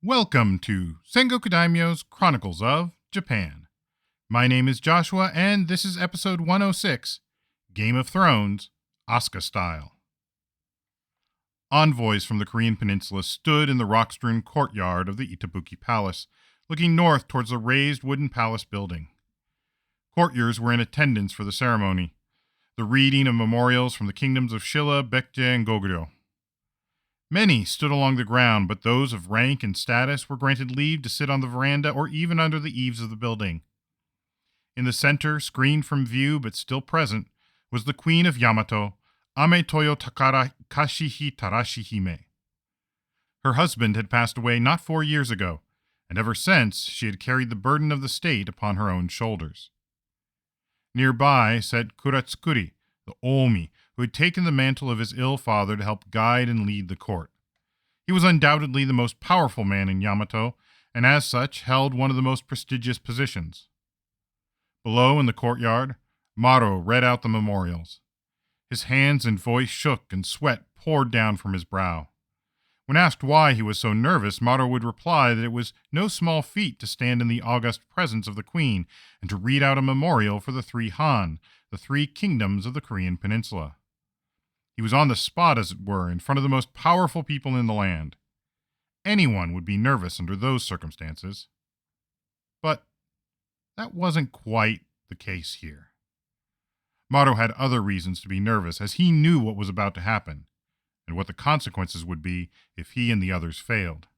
Welcome to Sengoku Daimyo's Chronicles of Japan. My name is Joshua, and this is episode 106, Game of Thrones, Asuka Style. Envoys from the Korean peninsula stood in the rock-strewn courtyard of the Itabuki Palace, looking north towards the raised wooden palace building. Courtiers were in attendance for the ceremony, the reading of memorials from the kingdoms of Shilla, Baekje, and Goguryeo. Many stood along the ground, but those of rank and status were granted leave to sit on the veranda or even under the eaves of the building. In the center, screened from view but still present, was the Queen of Yamato, Ame Toyo Takara Kashihi Tarashi Hime. Her husband had passed away not 4 years ago, and ever since she had carried the burden of the state upon her own shoulders. Nearby sat Kuratsukuri, the Omi, who had taken the mantle of his ill father to help guide and lead the court. He was undoubtedly the most powerful man in Yamato, and as such held one of the most prestigious positions. Below in the courtyard, Maro read out the memorials. His hands and voice shook and sweat poured down from his brow. When asked why he was so nervous, Maro would reply that it was no small feat to stand in the august presence of the queen and to read out a memorial for the three Han, the three kingdoms of the Korean peninsula. He was on the spot, as it were, in front of the most powerful people in the land. Anyone would be nervous under those circumstances. But that wasn't quite the case here. Maro had other reasons to be nervous, as he knew what was about to happen, and what the consequences would be if he and the others failed.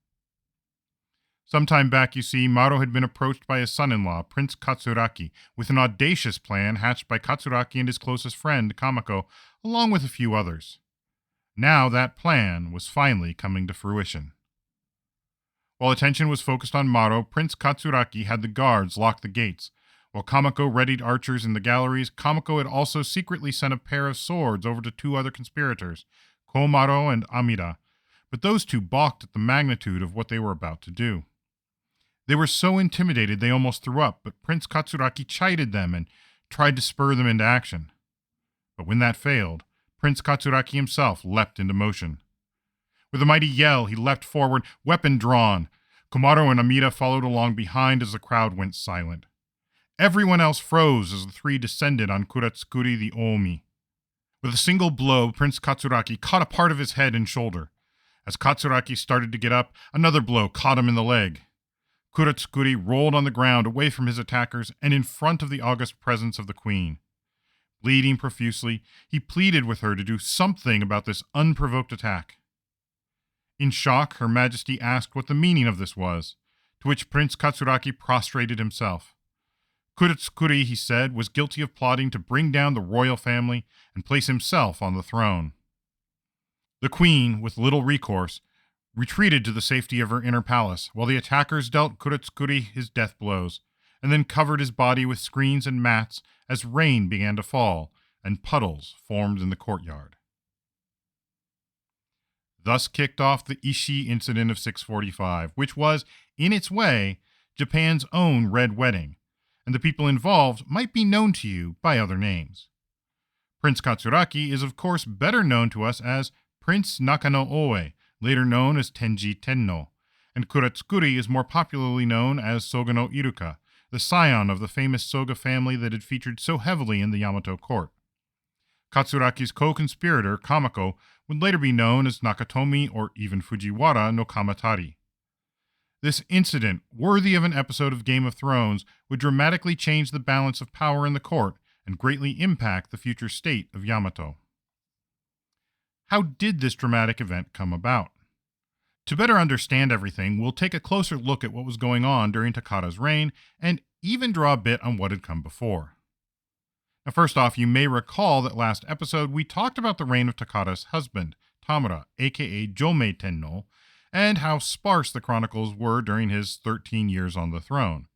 Some time back, you see, Maro had been approached by his son-in-law, Prince Katsuraki, with an audacious plan hatched by Katsuraki and his closest friend, Kamako, along with a few others. Now that plan was finally coming to fruition. While attention was focused on Maro, Prince Katsuraki had the guards lock the gates. While Kamako readied archers in the galleries, Kamako had also secretly sent a pair of swords over to two other conspirators, Komaro and Amida, but those two balked at the magnitude of what they were about to do. They were so intimidated they almost threw up, but Prince Katsuraki chided them and tried to spur them into action. But when that failed, Prince Katsuraki himself leapt into motion. With a mighty yell, he leapt forward, weapon drawn. Komaro and Amida followed along behind as the crowd went silent. Everyone else froze as the three descended on Kuratsukuri the Omi. With a single blow, Prince Katsuraki caught a part of his head and shoulder. As Katsuraki started to get up, another blow caught him in the leg. Kuratsukuri rolled on the ground away from his attackers and in front of the august presence of the queen. Bleeding profusely, he pleaded with her to do something about this unprovoked attack. In shock, Her Majesty asked what the meaning of this was, to which Prince Katsuraki prostrated himself. Kuratsukuri, he said, was guilty of plotting to bring down the royal family and place himself on the throne. The queen, with little recourse, retreated to the safety of her inner palace, while the attackers dealt Kuratsukuri his death blows, and then covered his body with screens and mats as rain began to fall, and puddles formed in the courtyard. Thus kicked off the Ishii incident of 645, which was, in its way, Japan's own Red Wedding, and the people involved might be known to you by other names. Prince Katsuraki is of course better known to us as Prince Nakano Oe, later known as Tenji Tenno, and Kuratsukuri is more popularly known as Soga no Iruka, the scion of the famous Soga family that had featured so heavily in the Yamato court. Katsuraki's co-conspirator, Kamako, would later be known as Nakatomi or even Fujiwara no Kamatari. This incident, worthy of an episode of Game of Thrones, would dramatically change the balance of power in the court and greatly impact the future state of Yamato. How did this dramatic event come about? To better understand everything, we'll take a closer look at what was going on during Takada's reign and even draw a bit on what had come before. Now, first off, you may recall that last episode we talked about the reign of Takada's husband, Tamura, aka Jomei Tenno, and how sparse the chronicles were during his 13 years on the throne.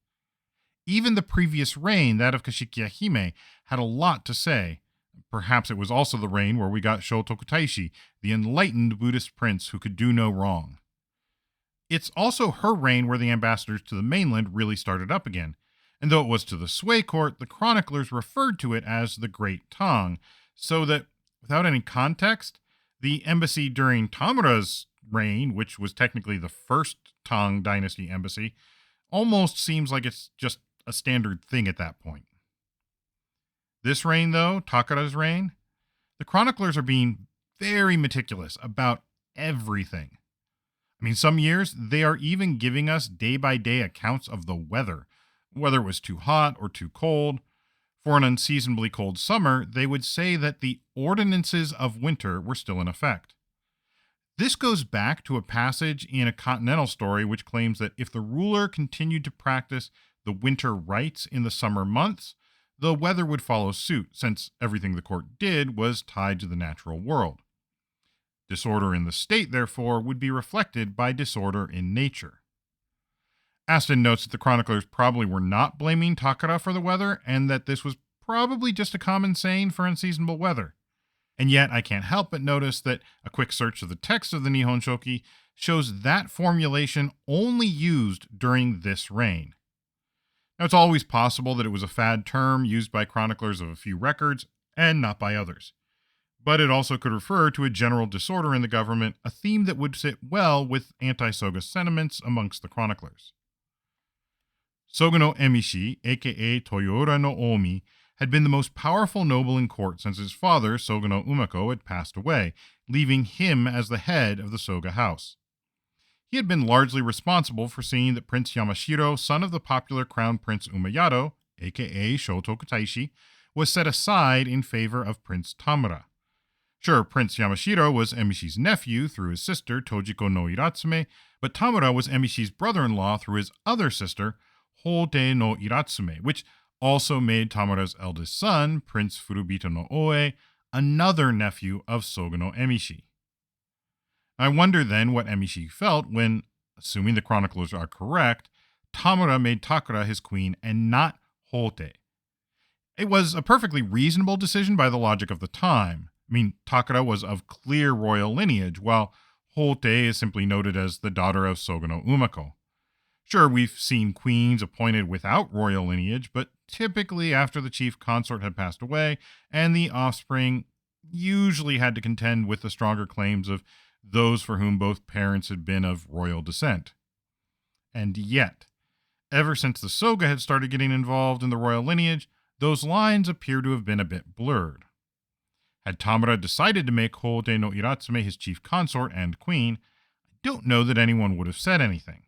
Even the previous reign, that of Kashikiya Hime, had a lot to say. Perhaps it was also the reign where we got Shotoku Taishi, the enlightened Buddhist prince who could do no wrong. It's also her reign where the ambassadors to the mainland really started up again, and though it was to the Sui court, the chroniclers referred to it as the Great Tang, so that, without any context, the embassy during Tamura's reign, which was technically the first Tang Dynasty embassy, almost seems like it's just a standard thing at that point. This reign, though, Takara's reign, the chroniclers are being very meticulous about everything. I mean, some years they are even giving us day by day accounts of the weather, whether it was too hot or too cold. For an unseasonably cold summer, they would say that the ordinances of winter were still in effect. This goes back to a passage in a continental story which claims that if the ruler continued to practice the winter rites in the summer months, the weather would follow suit, since everything the court did was tied to the natural world. Disorder in the state, therefore, would be reflected by disorder in nature. Aston notes that the chroniclers probably were not blaming Takara for the weather, and that this was probably just a common saying for unseasonable weather. And yet, I can't help but notice that a quick search of the text of the Nihon Shoki shows that formulation only used during this reign. Now, it's always possible that it was a fad term used by chroniclers of a few records and not by others. But it also could refer to a general disorder in the government, a theme that would sit well with anti-Soga sentiments amongst the chroniclers. Soga no Emishi, aka Toyora no Omi, had been the most powerful noble in court since his father, Soga no Umako, had passed away, leaving him as the head of the Soga house. He had been largely responsible for seeing that Prince Yamashiro, son of the popular Crown Prince Umayado, aka Shotoku Taishi, was set aside in favor of Prince Tamura. Sure, Prince Yamashiro was Emishi's nephew through his sister, Tojiko no Iratsume, but Tamura was Emishi's brother-in-law through his other sister, Hote no Iratsume, which also made Tamura's eldest son, Prince Furubito no Oe, another nephew of Soga no Emishi. I wonder then what Emishi felt when, assuming the chroniclers are correct, Tamura made Takara his queen and not Hote. It was a perfectly reasonable decision by the logic of the time. I mean, Takara was of clear royal lineage, while Hote is simply noted as the daughter of Soga no Umako. Sure, we've seen queens appointed without royal lineage, but typically after the chief consort had passed away, and the offspring usually had to contend with the stronger claims of those for whom both parents had been of royal descent. And yet, ever since the Soga had started getting involved in the royal lineage, those lines appear to have been a bit blurred. Had Tamura decided to make Hote no Iratsume his chief consort and queen, I don't know that anyone would have said anything.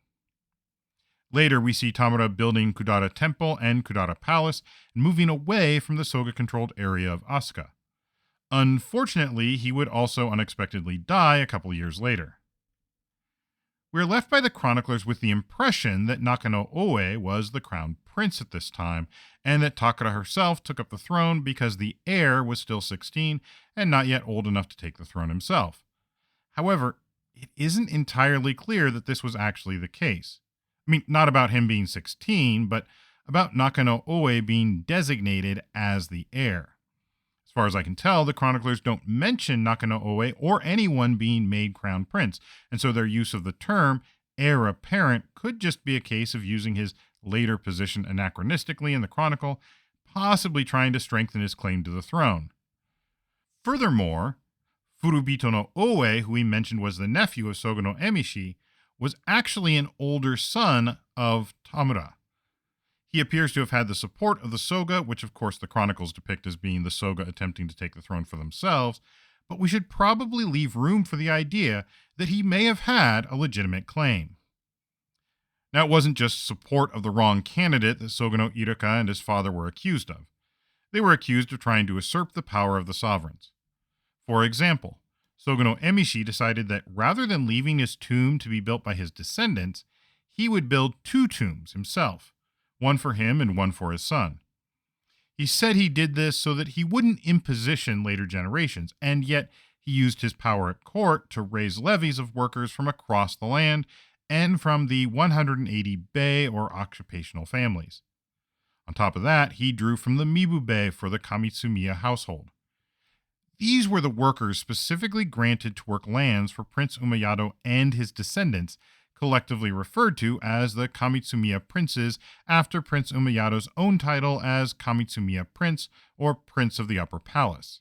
Later, we see Tamura building Kudara Temple and Kudara Palace and moving away from the Soga-controlled area of Asuka. Unfortunately, he would also unexpectedly die a couple years later. We're left by the chroniclers with the impression that Nakano Oe was the crown prince at this time, and that Takara herself took up the throne because the heir was still 16 and not yet old enough to take the throne himself. However, it isn't entirely clear that this was actually the case. I mean, not about him being 16, but about Nakano Oe being designated as the heir. As far as I can tell, the chroniclers don't mention Nakano Oe or anyone being made crown prince, and so their use of the term heir apparent could just be a case of using his later position anachronistically in the chronicle, possibly trying to strengthen his claim to the throne. Furthermore, Furubito no Oe, who we mentioned was the nephew of Soga no Emishi, was actually an older son of Tamura. He appears to have had the support of the Soga, which of course the chronicles depict as being the Soga attempting to take the throne for themselves, but we should probably leave room for the idea that he may have had a legitimate claim. Now, it wasn't just support of the wrong candidate that Soga no Irika and his father were accused of. They were accused of trying to usurp the power of the sovereigns. For example, Soga no Emishi decided that rather than leaving his tomb to be built by his descendants, he would build 2 tombs himself, one for him and one for his son. He said he did this so that he wouldn't imposition later generations, and yet he used his power at court to raise levies of workers from across the land and from the 180 bei or occupational families. On top of that, he drew from the Mibu bei for the Kamitsumiya household. These were the workers specifically granted to work lands for Prince Umayado and his descendants, collectively referred to as the Kamitsumiya princes after Prince Umayado's own title as Kamitsumiya Prince or Prince of the Upper Palace.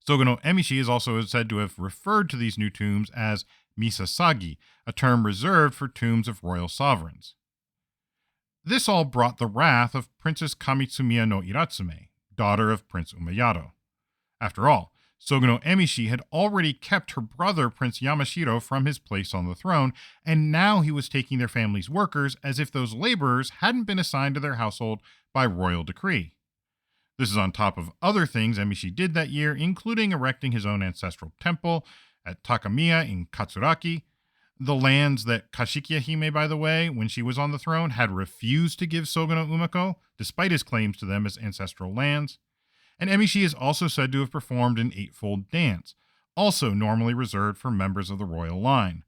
Soga no Emishi is also said to have referred to these new tombs as misasagi, a term reserved for tombs of royal sovereigns. This all brought the wrath of Princess Kamitsumiya no Iratsume, daughter of Prince Umayado. After all, Sogono Emishi had already kept her brother Prince Yamashiro from his place on the throne, and now he was taking their family's workers as if those laborers hadn't been assigned to their household by royal decree. This is on top of other things Emishi did that year, including erecting his own ancestral temple at Takamiya in Katsuraki, the lands that Kashikiya Hime, by the way, when she was on the throne, had refused to give Sogono Umako, despite his claims to them as ancestral lands. And Emishi is also said to have performed an eightfold dance, also normally reserved for members of the royal line.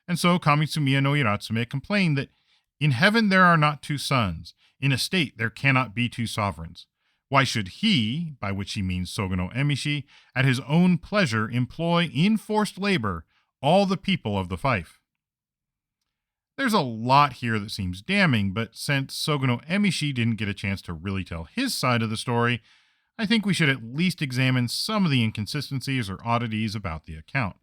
And so Kamitsumiya no Iratsume complained that in heaven there are not two suns, in a state there cannot be two sovereigns. Why should he, by which he means Sogono Emishi, at his own pleasure employ in forced labor all the people of the fief? There's a lot here that seems damning, but since Sogono Emishi didn't get a chance to really tell his side of the story, I think we should at least examine some of the inconsistencies or oddities about the account.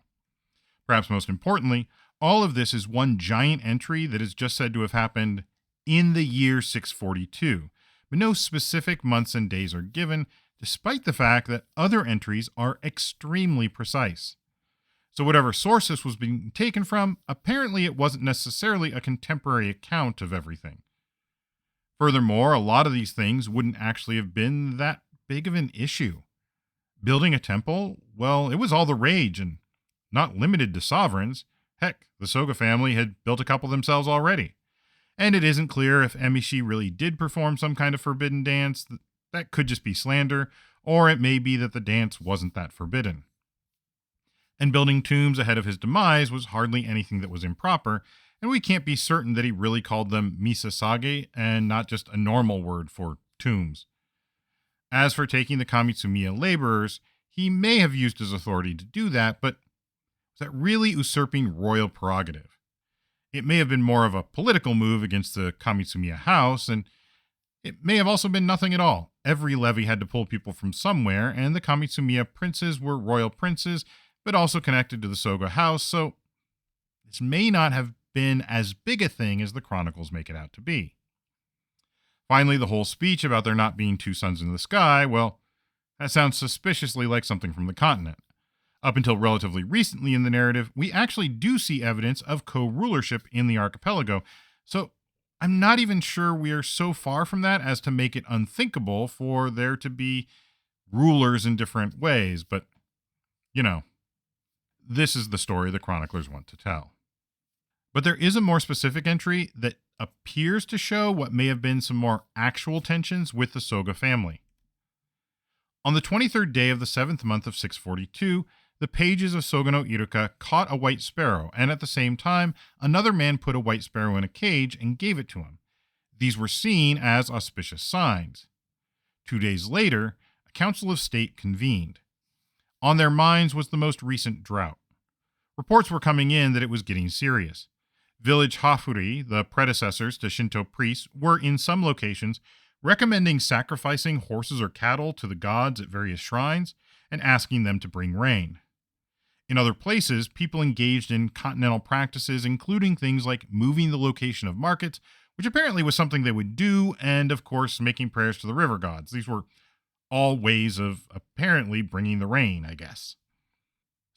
Perhaps most importantly, all of this is one giant entry that is just said to have happened in the year 642, but no specific months and days are given, despite the fact that other entries are extremely precise. So whatever source this was being taken from, apparently it wasn't necessarily a contemporary account of everything. Furthermore, a lot of these things wouldn't actually have been that big of an issue. Building a temple, well, it was all the rage and not limited to sovereigns. Heck, the Soga family had built a couple themselves already. And it isn't clear if Emishi really did perform some kind of forbidden dance. That could just be slander, or it may be that the dance wasn't that forbidden. And building tombs ahead of his demise was hardly anything that was improper, and we can't be certain that he really called them misasage and not just a normal word for tombs. As for taking the Kamitsumiya laborers, he may have used his authority to do that, but was that really usurping royal prerogative? It may have been more of a political move against the Kamitsumiya house, and it may have also been nothing at all. Every levy had to pull people from somewhere, and the Kamitsumiya princes were royal princes, but also connected to the Soga house, so this may not have been as big a thing as the chronicles make it out to be. Finally, the whole speech about there not being two suns in the sky, well, that sounds suspiciously like something from the continent. Up until relatively recently in the narrative, we actually do see evidence of co-rulership in the archipelago, so I'm not even sure we are so far from that as to make it unthinkable for there to be rulers in different ways, but, this is the story the chroniclers want to tell. But there is a more specific entry that appears to show what may have been some more actual tensions with the Soga family. On the 23rd day of the 7th month of 642, the pages of Sogono Iruka caught a white sparrow, and at the same time, another man put a white sparrow in a cage and gave it to him. These were seen as auspicious signs. 2 days later, a council of state convened. On their minds was the most recent drought. Reports were coming in that it was getting serious. Village hafuri, the predecessors to Shinto priests, were in some locations recommending sacrificing horses or cattle to the gods at various shrines and asking them to bring rain. In other places, people engaged in continental practices, including things like moving the location of markets, which apparently was something they would do, and of course, making prayers to the river gods. These were all ways of apparently bringing the rain, I guess.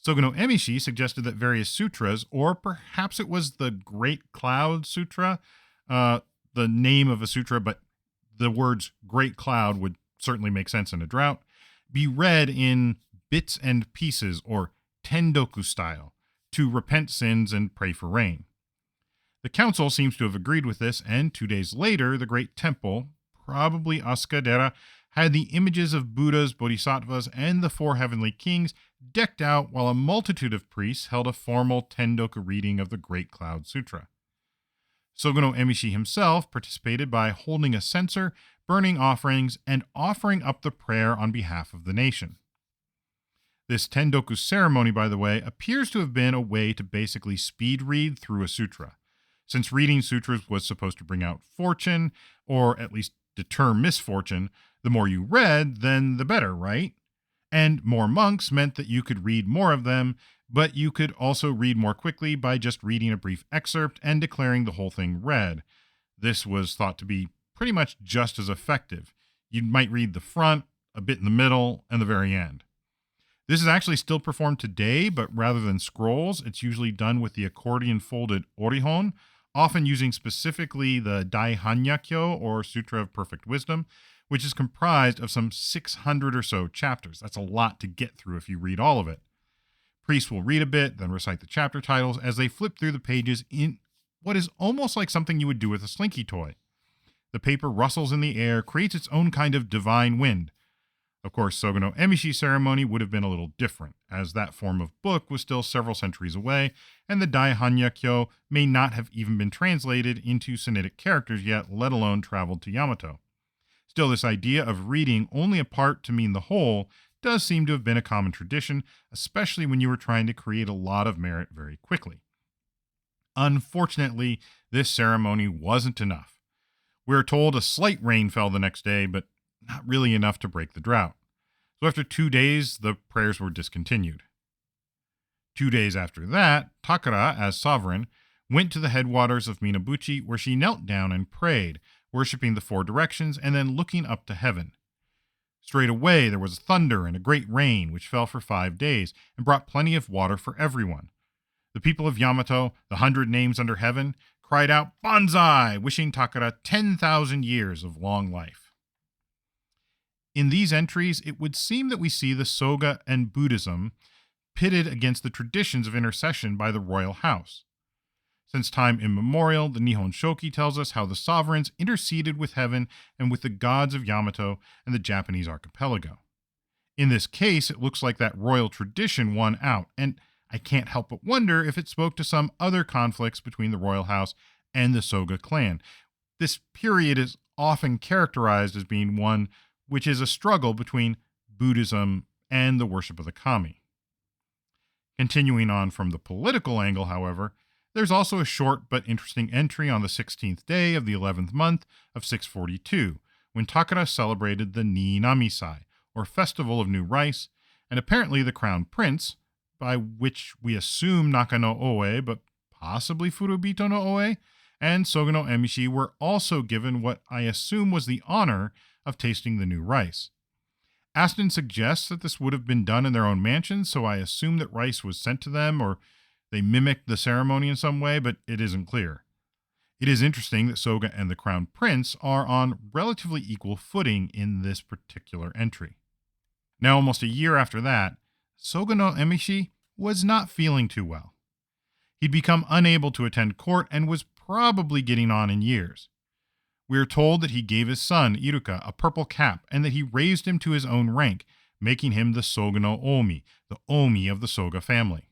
Sogono Emishi suggested that various sutras, or perhaps it was the Great Cloud Sutra, the name of a sutra, but the words Great Cloud would certainly make sense in a drought, be read in bits and pieces, or tendoku style, to repent sins and pray for rain. The council seems to have agreed with this, and 2 days later, the great temple, probably Asuka Dera, had the images of Buddhas, bodhisattvas, and the 4 heavenly kings decked out while a multitude of priests held a formal tendoku reading of the Great Cloud Sutra. Sogono Emishi himself participated by holding a censer, burning offerings, and offering up the prayer on behalf of the nation. This tendoku ceremony, by the way, appears to have been a way to basically speed read through a sutra. Since reading sutras was supposed to bring out fortune, or at least deter misfortune, the more you read, then the better, right? And more monks meant that you could read more of them, but you could also read more quickly by just reading a brief excerpt and declaring the whole thing read. This was thought to be pretty much just as effective. You might read the front, a bit in the middle, and the very end. This is actually still performed today, but rather than scrolls, it's usually done with the accordion folded orihon, often using specifically the Daihanyakyo, or Sutra of Perfect Wisdom, which is comprised of some 600 or so chapters. That's a lot to get through if you read all of it. Priests will read a bit, then recite the chapter titles as they flip through the pages in what is almost like something you would do with a slinky toy. The paper rustles in the air, creates its own kind of divine wind. Of course, Soga no Emishi ceremony would have been a little different, as that form of book was still several centuries away, and the Daihanyakyo may not have even been translated into Sinitic characters yet, let alone traveled to Yamato. Still, this idea of reading only a part to mean the whole does seem to have been a common tradition, especially when you were trying to create a lot of merit very quickly. Unfortunately, this ceremony wasn't enough. We are told a slight rain fell the next day, but not really enough to break the drought. So after 2 days, the prayers were discontinued. 2 days after that, Takara, as sovereign, went to the headwaters of Minabuchi, where she knelt down and prayed, worshipping the four directions and then looking up to heaven. Straight away there was thunder and a great rain, which fell for 5 days and brought plenty of water for everyone. The people of Yamato, the 100 names under heaven, cried out "Banzai," wishing Takara 10,000 years of long life. In these entries, it would seem that we see the Soga and Buddhism pitted against the traditions of intercession by the royal house. Since time immemorial, the Nihon Shoki tells us how the sovereigns interceded with heaven and with the gods of Yamato and the Japanese archipelago. In this case, it looks like that royal tradition won out, and I can't help but wonder if it spoke to some other conflicts between the royal house and the Soga clan. This period is often characterized as being one which is a struggle between Buddhism and the worship of the kami. Continuing on from the political angle, however, there's also a short but interesting entry on the 16th day of the 11th month of 642, when Takara celebrated the Ni-Namisai, or Festival of New Rice, and apparently the Crown Prince, by which we assume Naka no Oe, but possibly Furubito no Oe, and Soga no Emishi were also given what I assume was the honor of tasting the new rice. Aston suggests that this would have been done in their own mansions, so I assume that rice was sent to them or they mimicked the ceremony in some way, but it isn't clear. It is interesting that Soga and the Crown Prince are on relatively equal footing in this particular entry. Now, almost a year after that, Soga no Emishi was not feeling too well. He'd become unable to attend court and was probably getting on in years. We are told that he gave his son, Iruka, a purple cap and that he raised him to his own rank, making him the Soga no Omi, the Omi of the Soga family.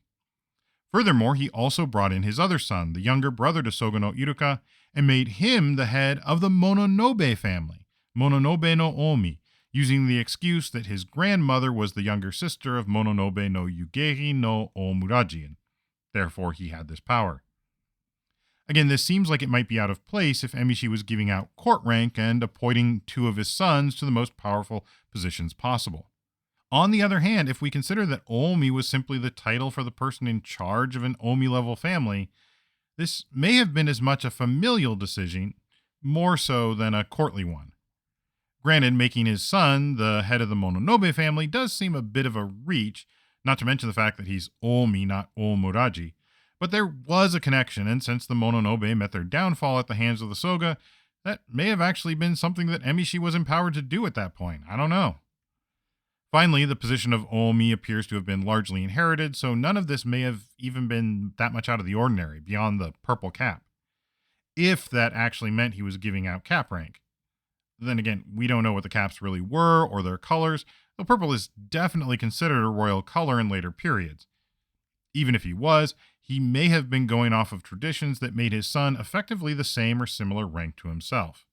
Furthermore, he also brought in his other son, the younger brother to Soga no Iruka, and made him the head of the Mononobe family, Mononobe no Omi, using the excuse that his grandmother was the younger sister of Mononobe no Yugeri no Omuraji, and therefore he had this power. Again, this seems like it might be out of place if Emishi was giving out court rank and appointing two of his sons to the most powerful positions possible. On the other hand, if we consider that Omi was simply the title for the person in charge of an Omi-level family, this may have been as much a familial decision, more so than a courtly one. Granted, making his son the head of the Mononobe family does seem a bit of a reach, not to mention the fact that he's Omi, not Omuraji. But there was a connection, and since the Mononobe met their downfall at the hands of the Soga, that may have actually been something that Emishi was empowered to do at that point. I don't know. Finally, the position of Omi appears to have been largely inherited, so none of this may have even been that much out of the ordinary, beyond the purple cap. If that actually meant he was giving out cap rank. Then again, we don't know what the caps really were or their colors, though purple is definitely considered a royal color in later periods. Even if he was, he may have been going off of traditions that made his son effectively the same or similar rank to himself.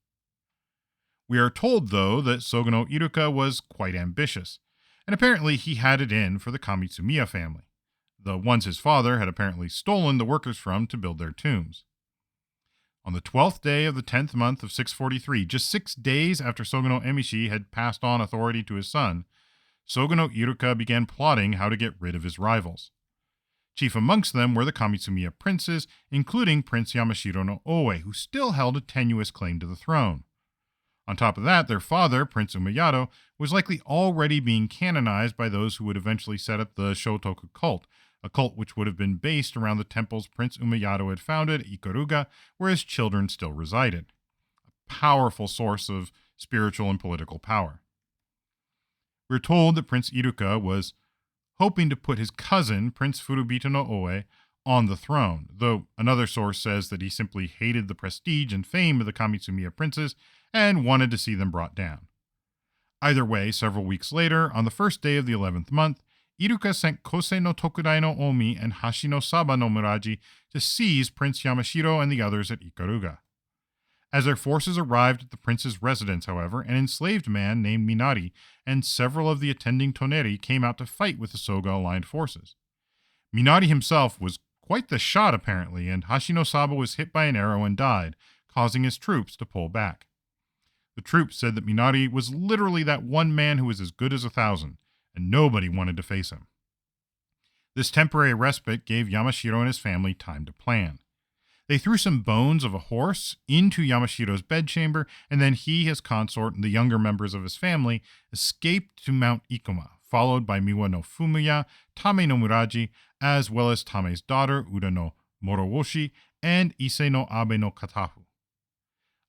We are told, though, that Soga no Iruka was quite ambitious, and apparently he had it in for the Kamitsumiya family, the ones his father had apparently stolen the workers from to build their tombs. On the 12th day of the 10th month of 643, just 6 days after Soga no Emishi had passed on authority to his son, Sogono Iruka began plotting how to get rid of his rivals. Chief amongst them were the Kamitsumiya princes, including Prince Yamashiro no Oe, who still held a tenuous claim to the throne. On top of that, their father, Prince Umayado, was likely already being canonized by those who would eventually set up the Shotoku cult, a cult which would have been based around the temples Prince Umayado had founded at Ikaruga, where his children still resided. A powerful source of spiritual and political power. We're told that Prince Iruka was hoping to put his cousin, Prince Furubito no Oe, on the throne, though another source says that he simply hated the prestige and fame of the Kamitsumiya princes and wanted to see them brought down. Either way, several weeks later, on the first day of the 11th month, Iruka sent Kosei no Tokudai no Omi and Hashi no Saba no Muraji to seize Prince Yamashiro and the others at Ikaruga. As their forces arrived at the prince's residence, however, an enslaved man named Minari and several of the attending toneri came out to fight with the Soga-aligned forces. Minari himself was quite the shot, apparently, and Hashino Saba was hit by an arrow and died, causing his troops to pull back. The troops said that Minari was literally that one man who was as good as 1,000, and nobody wanted to face him. This temporary respite gave Yamashiro and his family time to plan. They threw some bones of a horse into Yamashiro's bedchamber, and then he, his consort, and the younger members of his family escaped to Mount Ikoma, followed by Miwa no Fumuya, Tame no Muraji, as well as Tame's daughter, Uda no Morowoshi, and Ise no Abe no Katahu.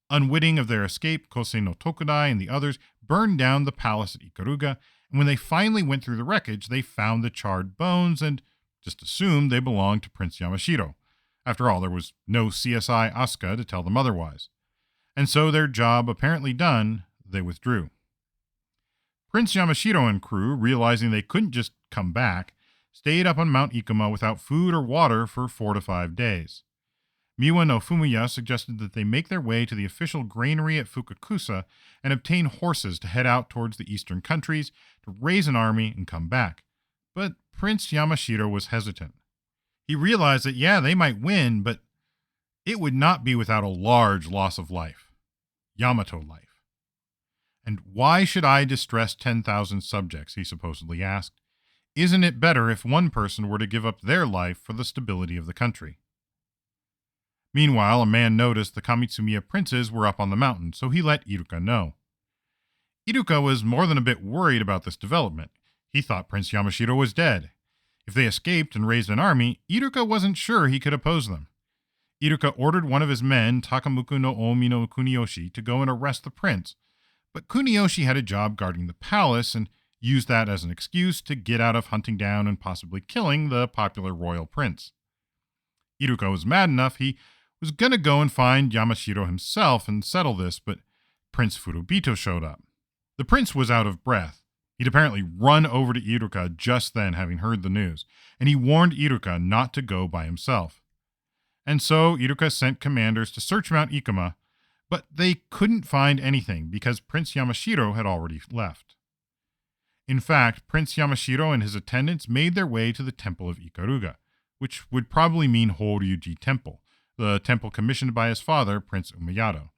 Unwitting of their escape, Kosei no Tokudai and the others burned down the palace at Ikaruga, and when they finally went through the wreckage, they found the charred bones and just assumed they belonged to Prince Yamashiro. After all, there was no CSI Asuka to tell them otherwise. And so, their job apparently done, they withdrew. Prince Yamashiro and crew, realizing they couldn't just come back, stayed up on Mount Ikoma without food or water for 4 to 5 days. Miwa no Fumuya suggested that they make their way to the official granary at Fukakusa and obtain horses to head out towards the eastern countries to raise an army and come back. But Prince Yamashiro was hesitant. He realized that, yeah, they might win, but it would not be without a large loss of life. Yamato life. And why should I distress 10,000 subjects, he supposedly asked. Isn't it better if one person were to give up their life for the stability of the country? Meanwhile, a man noticed the Kamitsumiya princes were up on the mountain, so he let Iruka know. Iruka was more than a bit worried about this development. He thought Prince Yamashiro was dead. If they escaped and raised an army, Iruka wasn't sure he could oppose them. Iruka ordered one of his men, Takamuku no Omi no Kuniyoshi, to go and arrest the prince, but Kuniyoshi had a job guarding the palace and used that as an excuse to get out of hunting down and possibly killing the popular royal prince. Iruka was mad enough, he was going to go and find Yamashiro himself and settle this, but Prince Furubito showed up. The prince was out of breath. He'd apparently run over to Iruka just then, having heard the news, and he warned Iruka not to go by himself. And so Iruka sent commanders to search Mount Ikoma, but they couldn't find anything because Prince Yamashiro had already left. In fact, Prince Yamashiro and his attendants made their way to the temple of Ikaruga, which would probably mean Horyuji Temple, the temple commissioned by his father, Prince Umayado.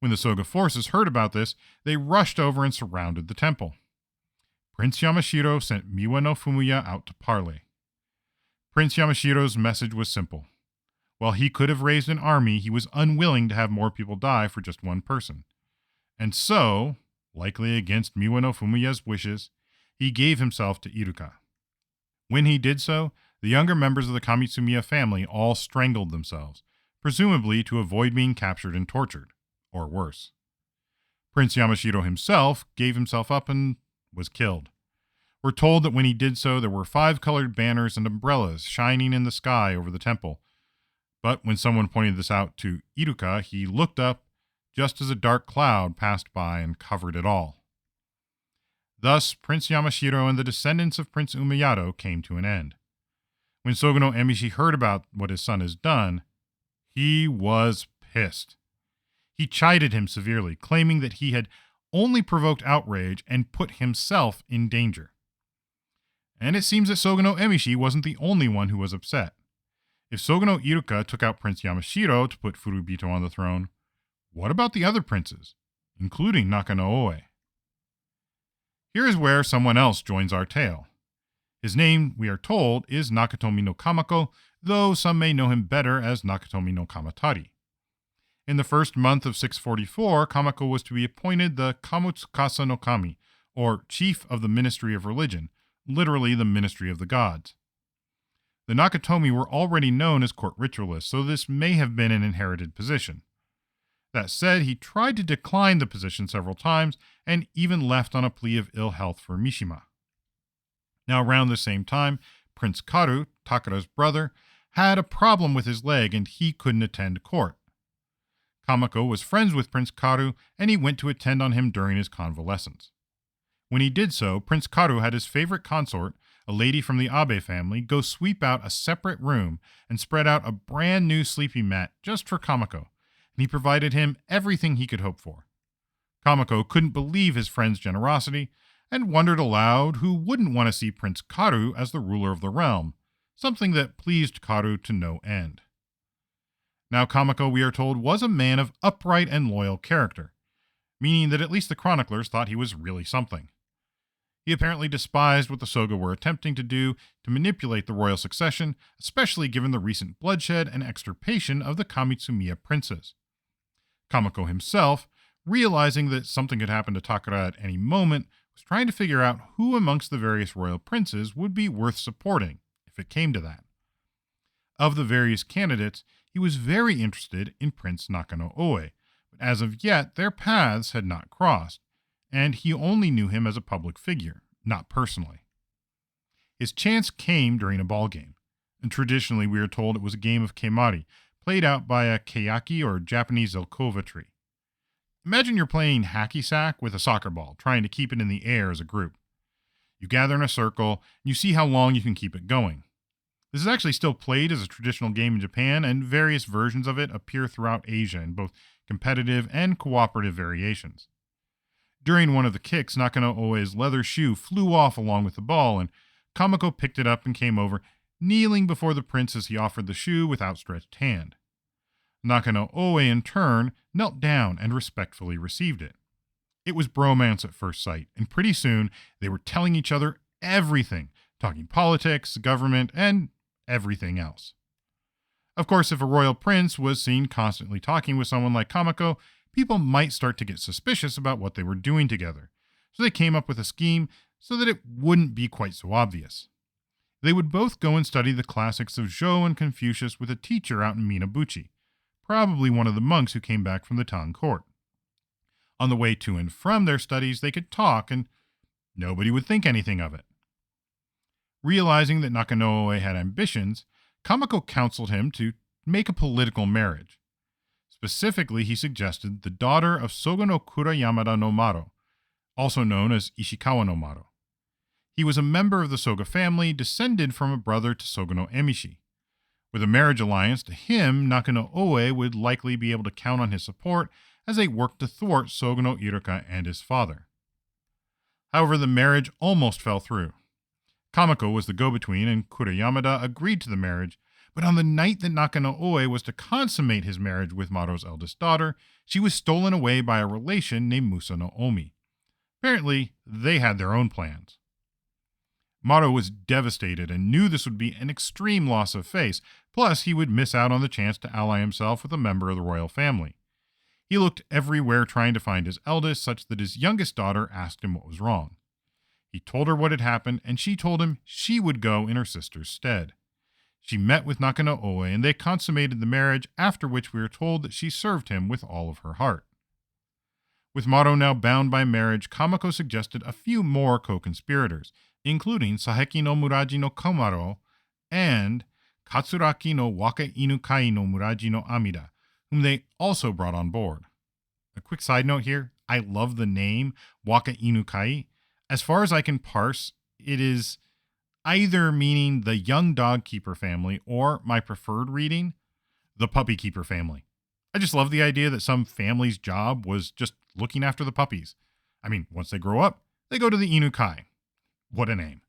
When the Soga forces heard about this, they rushed over and surrounded the temple. Prince Yamashiro sent Miwa no Fumuya out to parley. Prince Yamashiro's message was simple. While he could have raised an army, he was unwilling to have more people die for just one person. And so, likely against Miwa no Fumuya's wishes, he gave himself to Iruka. When he did so, the younger members of the Kamitsumiya family all strangled themselves, presumably to avoid being captured and tortured, or worse. Prince Yamashiro himself gave himself up and was killed. We're told that when he did so, there were 5 colored banners and umbrellas shining in the sky over the temple. But when someone pointed this out to Iruka, he looked up just as a dark cloud passed by and covered it all. Thus, Prince Yamashiro and the descendants of Prince Umayado came to an end. When Sogono Emishi heard about what his son has done, he was pissed. He chided him severely, claiming that he had only provoked outrage and put himself in danger. And it seems that Sogono Emishi wasn't the only one who was upset. If Sogono Iruka took out Prince Yamashiro to put Furubito on the throne, what about the other princes, including Nakano Oe? Here is where someone else joins our tale. His name, we are told, is Nakatomi no Kamako, though some may know him better as Nakatomi no Kamatari. In the first month of 644, Kamako was to be appointed the Kamutsukasa no Kami, or chief of the Ministry of Religion, literally the Ministry of the Gods. The Nakatomi were already known as court ritualists, so this may have been an inherited position. That said, he tried to decline the position several times and even left on a plea of ill health for Mishima. Now, around the same time, Prince Karu, Takara's brother, had a problem with his leg and he couldn't attend court. Kamako was friends with Prince Karu and he went to attend on him during his convalescence. When he did so, Prince Karu had his favorite consort, a lady from the Abe family, go sweep out a separate room and spread out a brand new sleeping mat just for Kamako, and he provided him everything he could hope for. Kamako couldn't believe his friend's generosity and wondered aloud who wouldn't want to see Prince Karu as the ruler of the realm, something that pleased Karu to no end. Now, Kamako, we are told, was a man of upright and loyal character, meaning that at least the chroniclers thought he was really something. He apparently despised what the Soga were attempting to do to manipulate the royal succession, especially given the recent bloodshed and extirpation of the Kamitsumiya princes. Kamako himself, realizing that something could happen to Takara at any moment, was trying to figure out who amongst the various royal princes would be worth supporting, if it came to that. Of the various candidates, he was very interested in Prince Nakano Oe, but as of yet, their paths had not crossed, and he only knew him as a public figure, not personally. His chance came during a ball game, and traditionally we are told it was a game of kemari, played out by a keyaki or Japanese zelkova tree. Imagine you're playing hacky sack with a soccer ball, trying to keep it in the air as a group. You gather in a circle, and you see how long you can keep it going. This is actually still played as a traditional game in Japan, and various versions of it appear throughout Asia in both competitive and cooperative variations. During one of the kicks, Nakano Oe's leather shoe flew off along with the ball, and Kamako picked it up and came over, kneeling before the prince as he offered the shoe with outstretched hand. Nakano Oe, in turn, knelt down and respectfully received it. It was bromance at first sight, and pretty soon they were telling each other everything, talking politics, government, and everything else. Of course, if a royal prince was seen constantly talking with someone like Kamako, people might start to get suspicious about what they were doing together, so they came up with a scheme so that it wouldn't be quite so obvious. They would both go and study the classics of Zhou and Confucius with a teacher out in Minabuchi, probably one of the monks who came back from the Tang court. On the way to and from their studies, they could talk, and nobody would think anything of it. Realizing that Nakano Oe had ambitions, Kamako counseled him to make a political marriage. Specifically, he suggested the daughter of Soga no Kura Yamada no Maro, also known as Ishikawa no Maro. He was a member of the Soga family, descended from a brother to Soga no Emishi. With a marriage alliance to him, Nakano Oe would likely be able to count on his support as they worked to thwart Soga no Iruka and his father. However, the marriage almost fell through. Kamako was the go-between, and Kura Yamada agreed to the marriage, but on the night that Nakano Oe was to consummate his marriage with Maro's eldest daughter, she was stolen away by a relation named Musa no Omi. Apparently, they had their own plans. Maro was devastated and knew this would be an extreme loss of face, plus he would miss out on the chance to ally himself with a member of the royal family. He looked everywhere trying to find his eldest, such that his youngest daughter asked him what was wrong. He told her what had happened, and she told him she would go in her sister's stead. She met with Nakano Oe, and they consummated the marriage, after which we are told that she served him with all of her heart. With Maro now bound by marriage, Kamako suggested a few more co-conspirators, including Saheki no Muraji no Komaro and Katsuraki no Waka Inukai no Muraji no Amida, whom they also brought on board. A quick side note here, I love the name Waka Inukai. As far as I can parse, it is either meaning the young dog keeper family or my preferred reading, the puppy keeper family. I just love the idea that some family's job was just looking after the puppies. I mean, once they grow up, they go to the Inukai. What a name.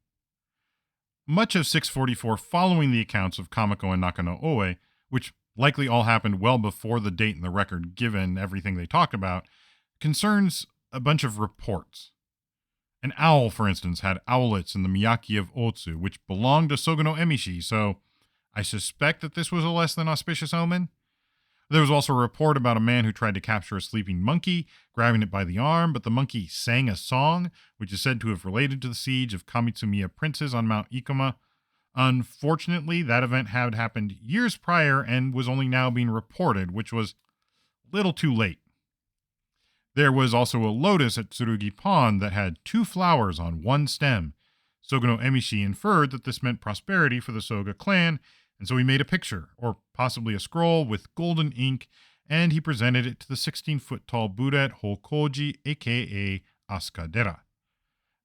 Much of 644 following the accounts of Kamako and Nakano Oe, which likely all happened well before the date in the record given everything they talk about, concerns a bunch of reports. An owl, for instance, had owlets in the Miyaki of Otsu, which belonged to Sogono Emishi, so I suspect that this was a less than auspicious omen. There was also a report about a man who tried to capture a sleeping monkey, grabbing it by the arm, but the monkey sang a song, which is said to have related to the siege of Kamitsumiya princes on Mount Ikoma. Unfortunately, that event had happened years prior and was only now being reported, which was a little too late. There was also a lotus at Tsurugi Pond that had 2 flowers on one stem. Sogono Emishi inferred that this meant prosperity for the Soga clan, and so he made a picture, or possibly a scroll, with golden ink, and he presented it to the 16-foot tall Buddha at Hokoji, aka Asuka Dera.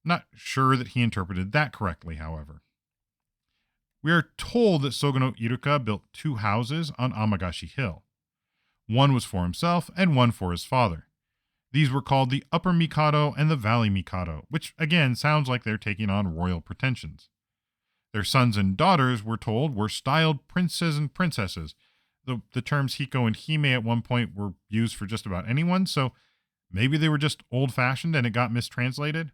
Not sure that he interpreted that correctly, however. We are told that Sogono Iruka built 2 houses on Amagashi Hill. One was for himself and one for his father. These were called the Upper Mikado and the Valley Mikado, which again sounds like they're taking on royal pretensions. Their sons and daughters, we're told, were styled princes and princesses. The terms Hiko and Hime at one point were used for just about anyone, so maybe they were just old-fashioned and it got mistranslated.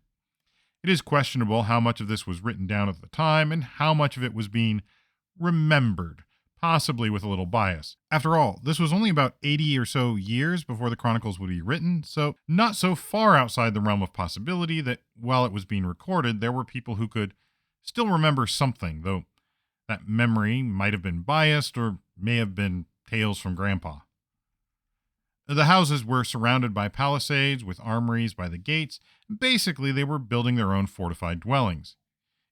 It is questionable how much of this was written down at the time and how much of it was being remembered, possibly with a little bias. After all, this was only about 80 or so years before the Chronicles would be written, so not so far outside the realm of possibility that while it was being recorded, there were people who could still remember something, though that memory might have been biased or may have been tales from Grandpa. The houses were surrounded by palisades with armories by the gates. Basically, they were building their own fortified dwellings.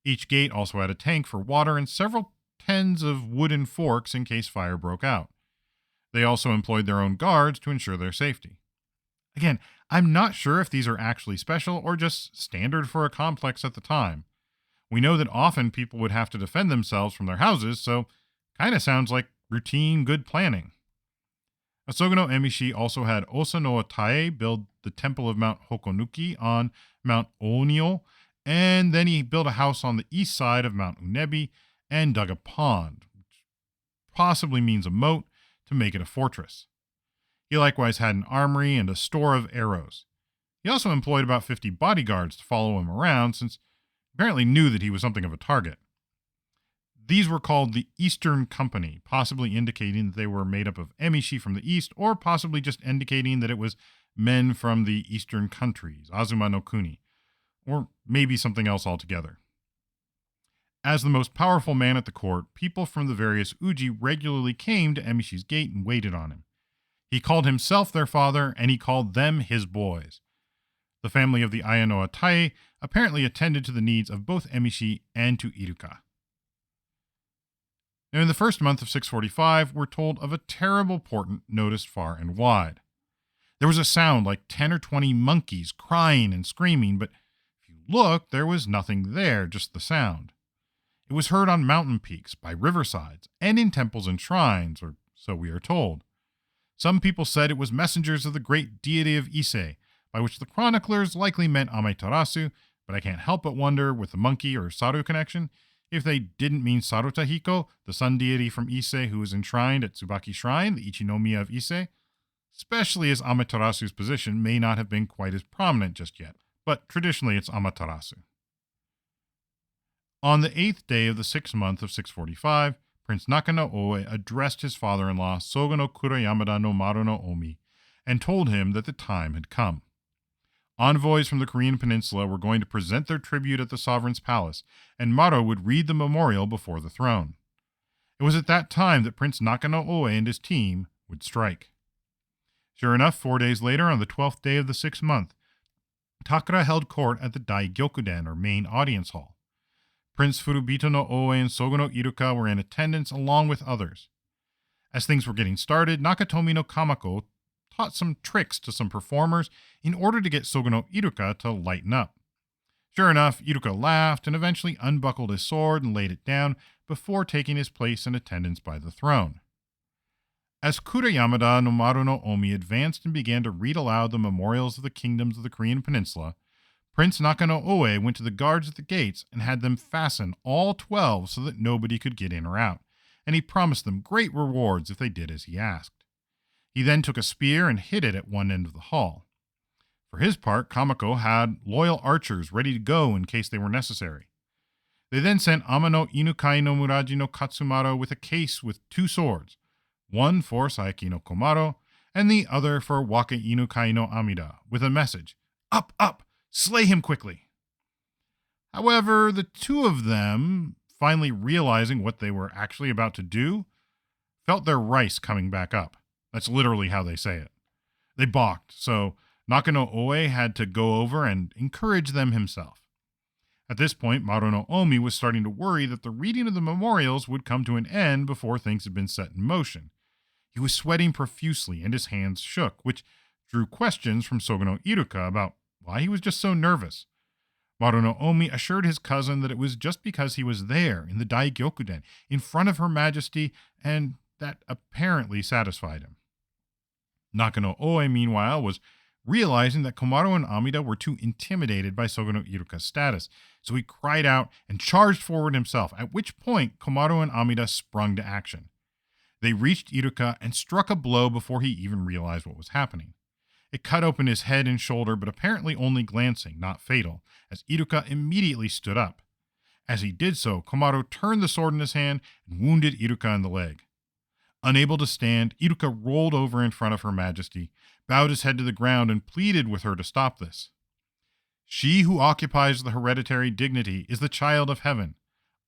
Each gate also had a tank for water and several tens of wooden forks in case fire broke out. They also employed their own guards to ensure their safety. Again, I'm not sure if these are actually special or just standard for a complex at the time. We know that often people would have to defend themselves from their houses, so kind of sounds like routine good planning. Sogono Emishi also had Osa no Atae build the temple of Mount Hokonuki on Mount Onio, and then he built a house on the east side of Mount Unebi and dug a pond, which possibly means a moat, to make it a fortress. He likewise had an armory and a store of arrows. He also employed about 50 bodyguards to follow him around, since he apparently knew that he was something of a target. These were called the Eastern Company, possibly indicating that they were made up of emishi from the east, or possibly just indicating that it was men from the eastern countries, Azuma no Kuni, or maybe something else altogether. As the most powerful man at the court, people from the various uji regularly came to Emishi's gate and waited on him. He called himself their father, and he called them his boys. The family of the Ayano Atae apparently attended to the needs of both Emishi and to Iruka. Now, in the first month of 645, we're told of a terrible portent noticed far and wide. There was a sound like 10 or 20 monkeys crying and screaming, but if you looked, there was nothing there, just the sound. It was heard on mountain peaks, by riversides, and in temples and shrines, or so we are told. Some people said it was messengers of the great deity of Ise, by which the chroniclers likely meant Amaterasu, but I can't help but wonder, with the monkey or Saru connection, if they didn't mean Sarutahiko, the sun deity from Ise who is enshrined at Tsubaki Shrine, the Ichinomiya of Ise, especially as Amaterasu's position may not have been quite as prominent just yet, but traditionally it's Amaterasu. On the 8th day of the 6th month of 645, Prince Nakano Oe addressed his father-in-law Sogono Kurayamada no Maru no Omi and told him that the time had come. Envoys from the Korean peninsula were going to present their tribute at the sovereign's palace, and Maru would read the memorial before the throne. It was at that time that Prince Nakano Oe and his team would strike. Sure enough, 4 days later, on the 12th day of the 6th month, Takara held court at the Dai-Gyokuden, or main audience hall. Prince Furubito no Oe and Sogono Iruka were in attendance along with others. As things were getting started, Nakatomi no Kamako taught some tricks to some performers in order to get Sogono Iruka to lighten up. Sure enough, Iruka laughed and eventually unbuckled his sword and laid it down before taking his place in attendance by the throne. As Kurayamada no Maru no Omi advanced and began to read aloud the memorials of the kingdoms of the Korean peninsula, Prince Nakano Oe went to the guards at the gates and had them fasten all 12 so that nobody could get in or out, and he promised them great rewards if they did as he asked. He then took a spear and hid it at one end of the hall. For his part, Kamako had loyal archers ready to go in case they were necessary. They then sent Amano Inukai no Muraji no Katsumaro with a case with two swords, one for Saeki no Komaro, and the other for Waka Inukai no Amida, with a message, "Up, up! Slay him quickly!" However, the two of them, finally realizing what they were actually about to do, felt their rice coming back up. That's literally how they say it. They balked, so Nakano Oe had to go over and encourage them himself. At this point, Maru no Omi was starting to worry that the reading of the memorials would come to an end before things had been set in motion. He was sweating profusely and his hands shook, which drew questions from Sogono Iruka about why he was just so nervous. Maru no Omi assured his cousin that it was just because he was there in the Daigyokuden in front of Her Majesty, and that apparently satisfied him. Nakano Oe, meanwhile, was realizing that Komaro and Amida were too intimidated by Sogono Iruka's status, so he cried out and charged forward himself, at which point Komaro and Amida sprung to action. They reached Iruka and struck a blow before he even realized what was happening. It cut open his head and shoulder, but apparently only glancing, not fatal, as Iruka immediately stood up. As he did so, Komaro turned the sword in his hand and wounded Iruka in the leg. Unable to stand, Iruka rolled over in front of Her Majesty, bowed his head to the ground, and pleaded with her to stop this. "She who occupies the hereditary dignity is the child of heaven.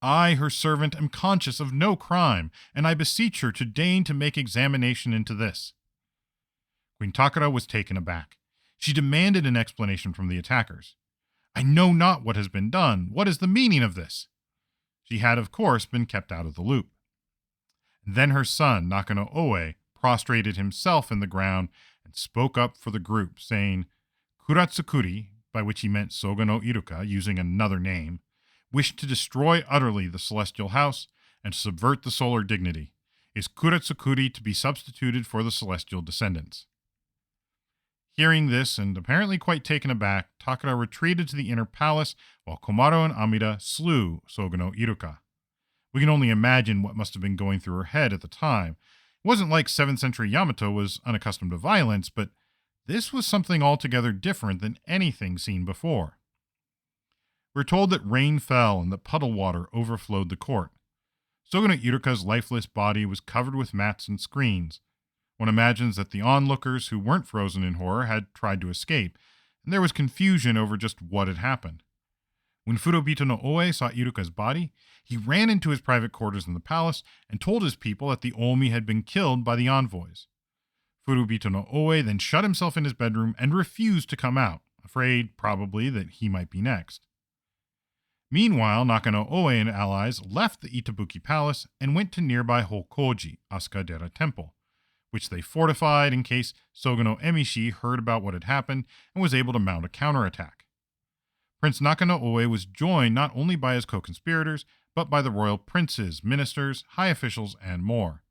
I, her servant, am conscious of no crime, and I beseech her to deign to make examination into this." Queen Takara was taken aback. She demanded an explanation from the attackers. "I know not what has been done. What is the meaning of this?" She had, of course, been kept out of the loop. Then her son, Nakano Oe, prostrated himself in the ground and spoke up for the group, saying, "Kuratsukuri," by which he meant Sogono Iruka, using another name, wished to destroy utterly the celestial house and to subvert the solar dignity. Is Kuratsukuri to be substituted for the celestial descendants? Hearing this, and apparently quite taken aback, Takara retreated to the inner palace while Komaro and Amida slew Sogono Iruka. We can only imagine what must have been going through her head at the time. It wasn't like 7th century Yamato was unaccustomed to violence, but this was something altogether different than anything seen before. We're told that rain fell and that puddle water overflowed the court. Sogono Iruka's lifeless body was covered with mats and screens. One imagines that the onlookers who weren't frozen in horror had tried to escape, and there was confusion over just what had happened. When Furobito no Oe saw Iruka's body, he ran into his private quarters in the palace and told his people that the Omi had been killed by the envoys. Furobito no Oe then shut himself in his bedroom and refused to come out, afraid, probably, that he might be next. Meanwhile, Nakano Oe and allies left the Itabuki Palace and went to nearby Hokoji, Asuka-dera Temple, which they fortified in case Sogono Emishi heard about what had happened and was able to mount a counterattack. Prince Nakano Oe was joined not only by his co-conspirators, but by the royal princes, ministers, high officials, and more.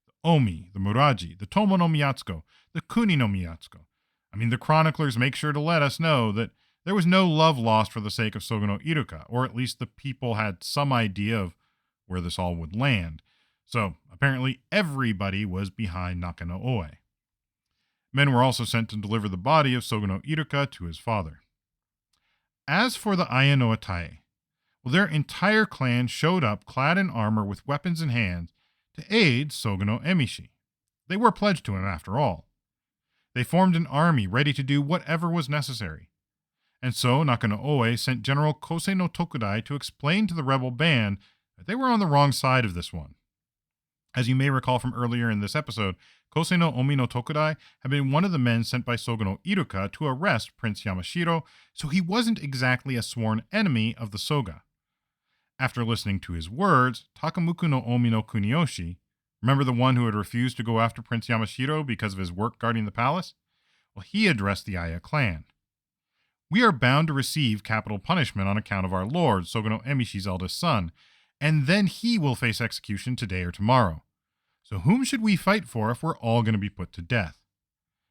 The Omi, the Muraji, the Tomo no Miyatsuko, the Kuni no Miyatsuko. The chroniclers make sure to let us know that there was no love lost for the sake of Sogono Iruka, or at least the people had some idea of where this all would land. So, apparently everybody was behind Nakano Oe. Men were also sent to deliver the body of Sogono Iruka to his father. As for the Aya no Atae, their entire clan showed up clad in armor with weapons in hand to aid Sogono Emishi. They were pledged to him after all. They formed an army ready to do whatever was necessary. And so Nakano Oe sent General Kosei no Tokudai to explain to the rebel band that they were on the wrong side of this one. As you may recall from earlier in this episode, Kosei no Omi no Tokudai had been one of the men sent by Sogono Iruka to arrest Prince Yamashiro, so he wasn't exactly a sworn enemy of the Soga. After listening to his words, Takamuku no Omi no Kuniyoshi, remember the one who had refused to go after Prince Yamashiro because of his work guarding the palace? Well, he addressed the Aya clan. "We are bound to receive capital punishment on account of our lord, Sogono Emishi's eldest son, and then he will face execution today or tomorrow. So whom should we fight for if we're all going to be put to death?"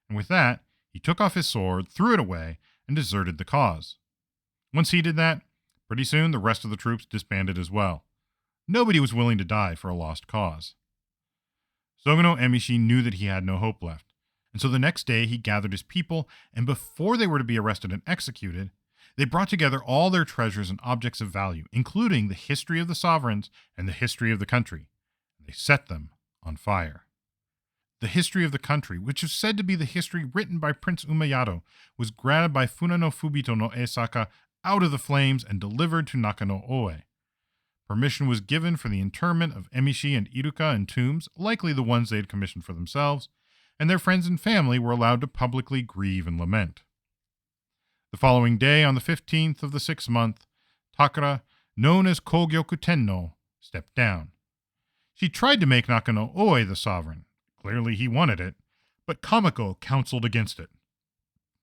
And with that, he took off his sword, threw it away, and deserted the cause. Once he did that, pretty soon the rest of the troops disbanded as well. Nobody was willing to die for a lost cause. Sogono Emishi knew that he had no hope left, And so the next day he gathered his people, and before they were to be arrested and executed, they brought together all their treasures and objects of value, including the history of the sovereigns and the history of the country. They set them on fire. The history of the country, which is said to be the history written by Prince Umayado, was grabbed by Funano Fubito no Asuka out of the flames and delivered to Nakano Oe. Permission was given for the interment of Emishi and Iruka in tombs, likely the ones they had commissioned for themselves, and their friends and family were allowed to publicly grieve and lament. The following day, on the 15th of the 6th month, Takara, known as Kogyoku Tenno, stepped down. She tried to make Nakano Oe the sovereign. Clearly he wanted it, but Kamiko counseled against it.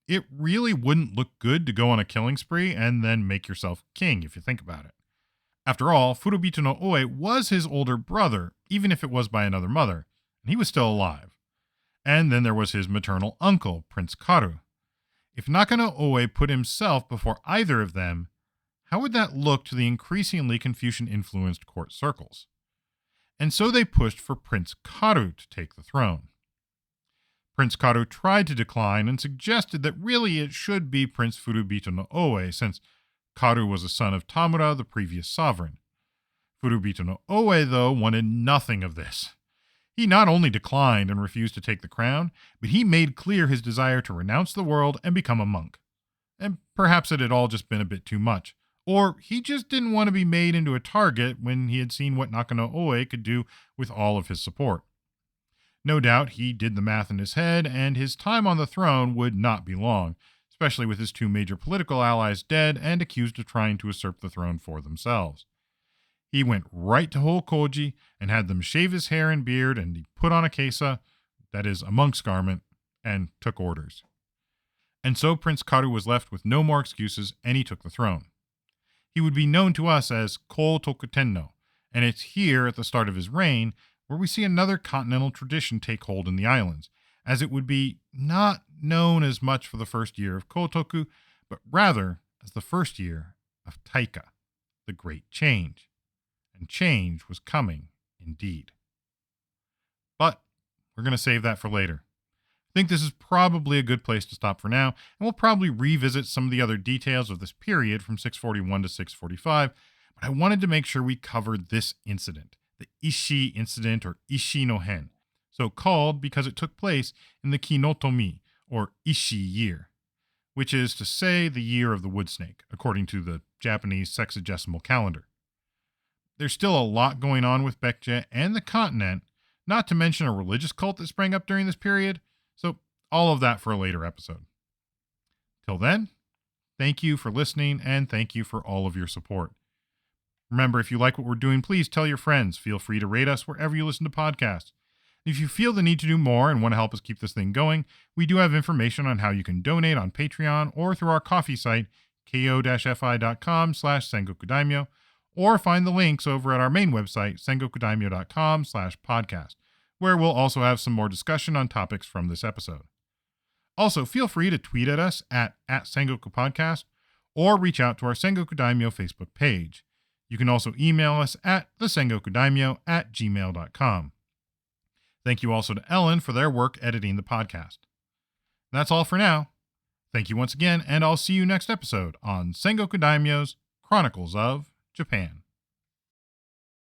It really wouldn't look good to go on a killing spree and then make yourself king, if you think about it. After all, Furubito no Oe was his older brother, even if it was by another mother, and he was still alive. And then there was his maternal uncle, Prince Karu. If Nakano Oe put himself before either of them, how would that look to the increasingly Confucian-influenced court circles? And so they pushed for Prince Karu to take the throne. Prince Karu tried to decline and suggested that really it should be Prince Furubito no Oe, since Karu was a son of Tamura, the previous sovereign. Furubito no Oe, though, wanted nothing of this. He not only declined and refused to take the crown, but he made clear his desire to renounce the world and become a monk. And perhaps it had all just been a bit too much. Or he just didn't want to be made into a target when he had seen what Nakano Oe could do with all of his support. No doubt he did the math in his head, and his time on the throne would not be long, especially with his two major political allies dead and accused of trying to usurp the throne for themselves. He went right to Hokoji and had them shave his hair and beard, and he put on a kesa, that is, a monk's garment, and took orders. And so Prince Karu was left with no more excuses, and he took the throne. He would be known to us as Ko Tokutenno, and it's here at the start of his reign where we see another continental tradition take hold in the islands, as it would be not known as much for the first year of Kotoku, but rather as the first year of Taika, the Great Change. And change was coming indeed. But we're going to save that for later. I think this is probably a good place to stop for now, and we'll probably revisit some of the other details of this period from 641 to 645, but I wanted to make sure we covered this incident, the Ishii incident or Ishii no Hen, so called because it took place in the Kinotomi, or Ishii year, which is to say the year of the wood snake, according to the Japanese sexagesimal calendar. There's still a lot going on with Baekje and the continent, not to mention a religious cult that sprang up during this period, so all of that for a later episode. Till then, thank you for listening and thank you for all of your support. Remember, if you like what we're doing, please tell your friends. Feel free to rate us wherever you listen to podcasts. If you feel the need to do more and want to help us keep this thing going, we do have information on how you can donate on Patreon or through our coffee site, ko-fi.com/sengokudaimyo, or find the links over at our main website, sengokudaimyo.com/podcast, where we'll also have some more discussion on topics from this episode. Also, feel free to tweet at us at Sengoku Podcast or reach out to our Sengoku Daimyo Facebook page. You can also email us at thesengokudaimyo@gmail.com. Thank you also to Ellen for their work editing the podcast. That's all for now. Thank you once again, and I'll see you next episode on Sengoku Daimyo's Chronicles of Japan.